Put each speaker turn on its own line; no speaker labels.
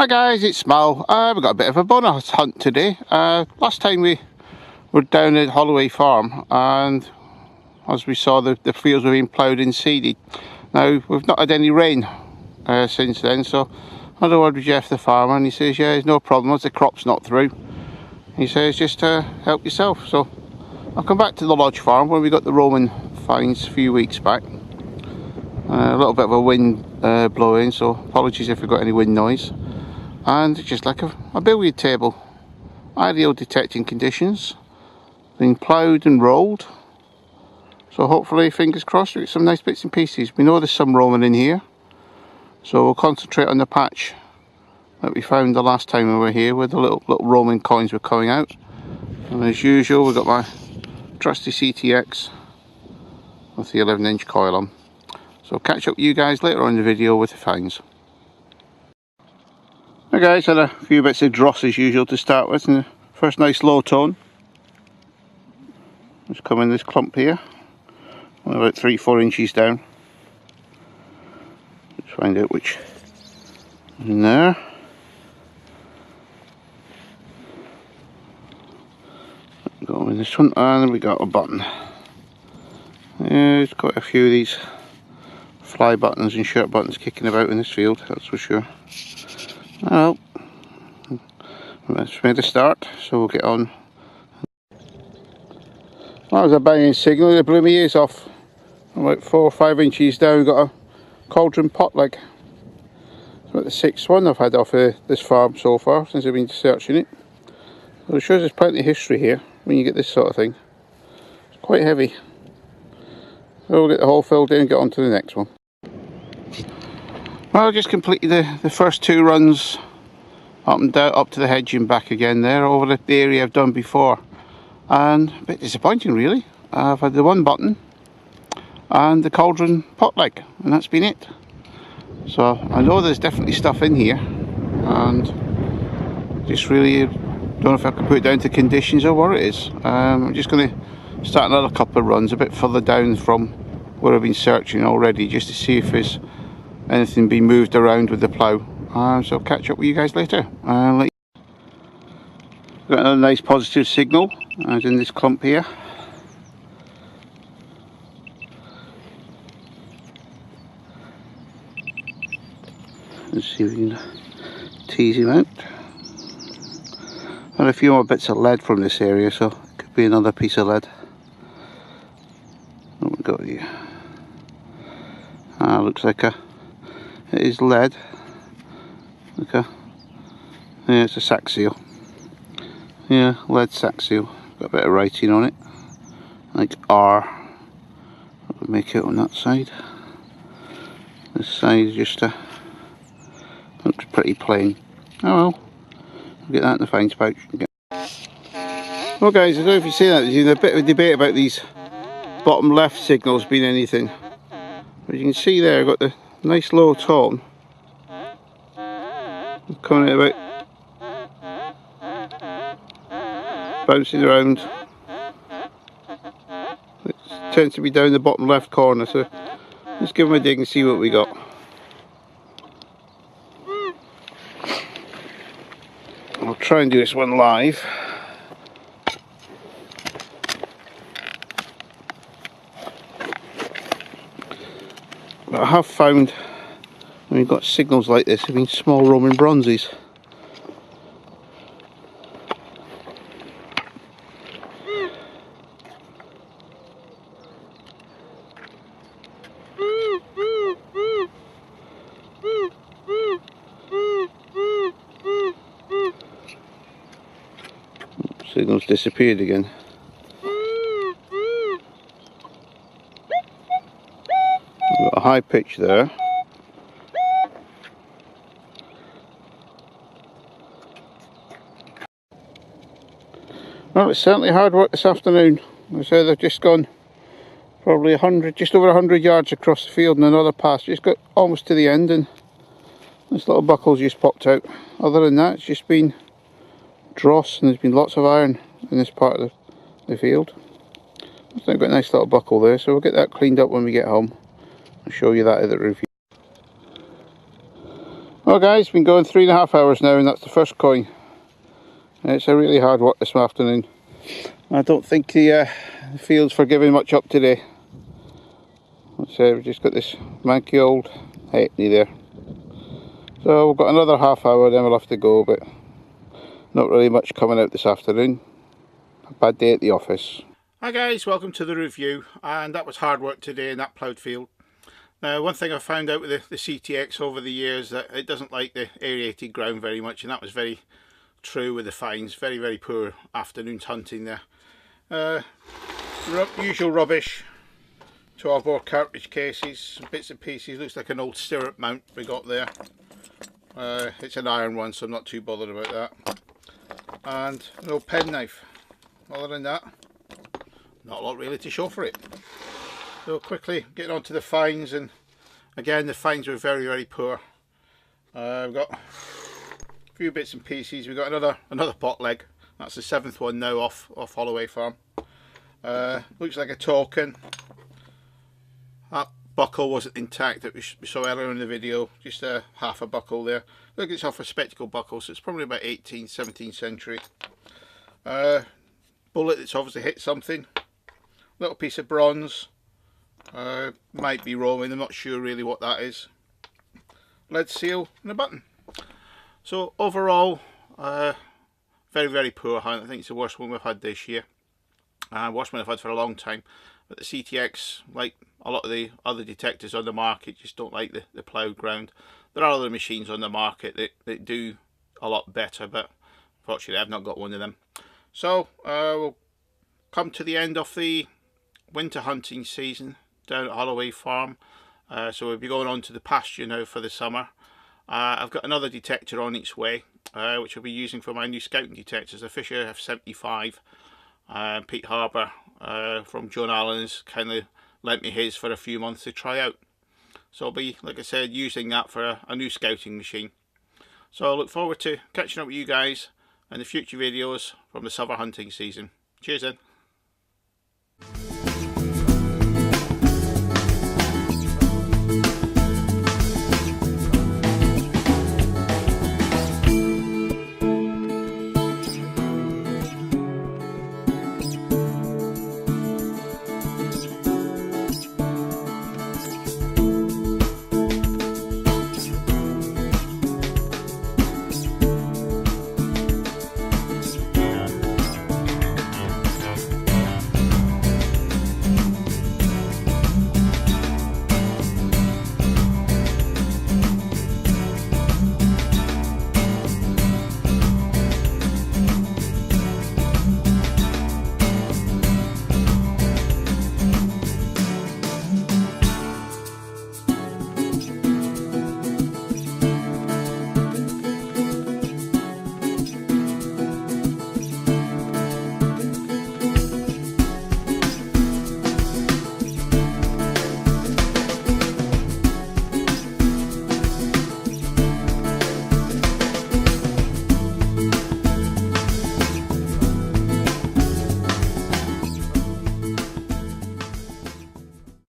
Hi guys, it's Mal. We've got a bit of a bonus hunt today. Last time we were down at Holloway Farm, and as we saw, the fields were being ploughed and seeded. Now, we've not had any rain since then, so I had a word with Jeff the farmer, and he says, yeah, there's no problem, as the crop's not through. He says, just help yourself. So I'll come back to the lodge farm where we got the Roman finds a few weeks back. A little bit of a wind blowing, so apologies if we got any wind noise. And just like a billiard table, ideal detecting conditions, being ploughed and rolled. So hopefully, fingers crossed, we get some nice bits and pieces. We know there's some Roman in here, so we'll concentrate on the patch that we found the last time we were here, where the little Roman coins were coming out. And as usual, we've got my trusty CTX with the 11-inch coil on. So I'll catch up with you guys later on in the video with the finds. Hey guys, had a few bits of dross as usual to start with, and the first nice low tone. Just come in this clump here, about 3-4 inches down. Let's find out which is in there. Go in this one, and we got a button. There's quite a few of these fly buttons and shirt buttons kicking about in this field, that's for sure. Well, that's made a start, so we'll get on. That was a banging signal. It blew my ears off. About 4 or 5 inches down, we've got a cauldron pot leg. It's about the 6th one I've had off this farm so far since I've been searching it. So it shows there's plenty of history here when you get this sort of thing. It's quite heavy. So we'll get the hole filled in and get on to the next one. Well, I just completed the first 2 runs up and down, up to the hedge and back again there, over the area I've done before. And a bit disappointing really. I've had the one button and the cauldron pot leg, and that's been it. So I know there's definitely stuff in here, and just really don't know if I can put it down to conditions or what it is. I'm just going to start another couple of runs a bit further down from where I've been searching already, just to see if there's anything being moved around with the plough. So I'll catch up with you guys later. Got another nice positive signal as in this clump here. Let's see if we can tease him out. And a few more bits of lead from this area, so it could be another piece of lead. What we got here? Looks like it is lead. Okay. Yeah, it's a sack seal. Yeah, lead sack seal. Got a bit of writing on it, like R. I would make it on that side. This side is just looks pretty plain. Oh well, we'll get that in the finds pouch. Well guys, I don't know if you see that, there's a bit of a debate about these bottom left signals being anything. But you can see there, I've got the nice low tone coming out about, bouncing around. It tends to be down the bottom left corner, so let's give them a dig and see what we got. I'll try and do this one live. But I have found when you've got signals like this, I mean small Roman bronzes. Signal's disappeared again. We've got a high pitch there. Well, it's certainly hard work this afternoon. I said I've just gone probably just over 100 yards across the field in another pass. Just got almost to the end, and this little buckle's just popped out. Other than that, it's just been dross, and there's been lots of iron in this part of the field. I've got a nice little buckle there, so we'll get that cleaned up when we get home. I'll show you that at the review. Well guys, been going 3.5 hours now and that's the first coin. It's a really hard work this afternoon. I don't think the field's forgiving much up today. We've just got this manky old halfpenny there. So we've got another half hour, then we'll have to go, but not really much coming out this afternoon. A bad day at the office. Hi guys, welcome to the review, and that was hard work today in that ploughed field. Now one thing I found out with the CTX over the years, that it doesn't like the aerated ground very much, and that was very true with the fines. Very poor afternoon's hunting there. Usual rubbish, 12 bore cartridge cases, some bits and pieces. Looks like an old stirrup mount we got there. It's an iron one, so I'm not too bothered about that. And an old penknife. Other than that, not a lot really to show for it. So quickly getting on to the fines, and again the fines were very poor. We've got a few bits and pieces. We've got another pot leg. That's the 7th one now off Holloway Farm. Looks like a token. That buckle wasn't intact that we saw earlier in the video, just half a buckle there. Look, it's off a spectacle buckle, so it's probably about 18th, 17th century. Bullet that's obviously hit something. Little piece of bronze. Might be Roman, I'm not sure really what that is. Lead seal and a button. So overall, very poor hunt. I think it's the worst one we've had this year. Worst one I've had for a long time. But the CTX, like a lot of the other detectors on the market, just don't like the ploughed ground. There are other machines on the market that do a lot better, but unfortunately I've not got one of them. So we'll come to the end of the winter hunting season down at Holloway Farm. So we'll be going on to the pasture now for the summer. I've got another detector on its way, which I'll be using for my new scouting detectors, the Fisher F75. Pete Harbour from John Allen's kind of lent me his for a few months to try out. So I'll be, like I said, using that for a new scouting machine. So I look forward to catching up with you guys in the future videos from the summer hunting season. Cheers then.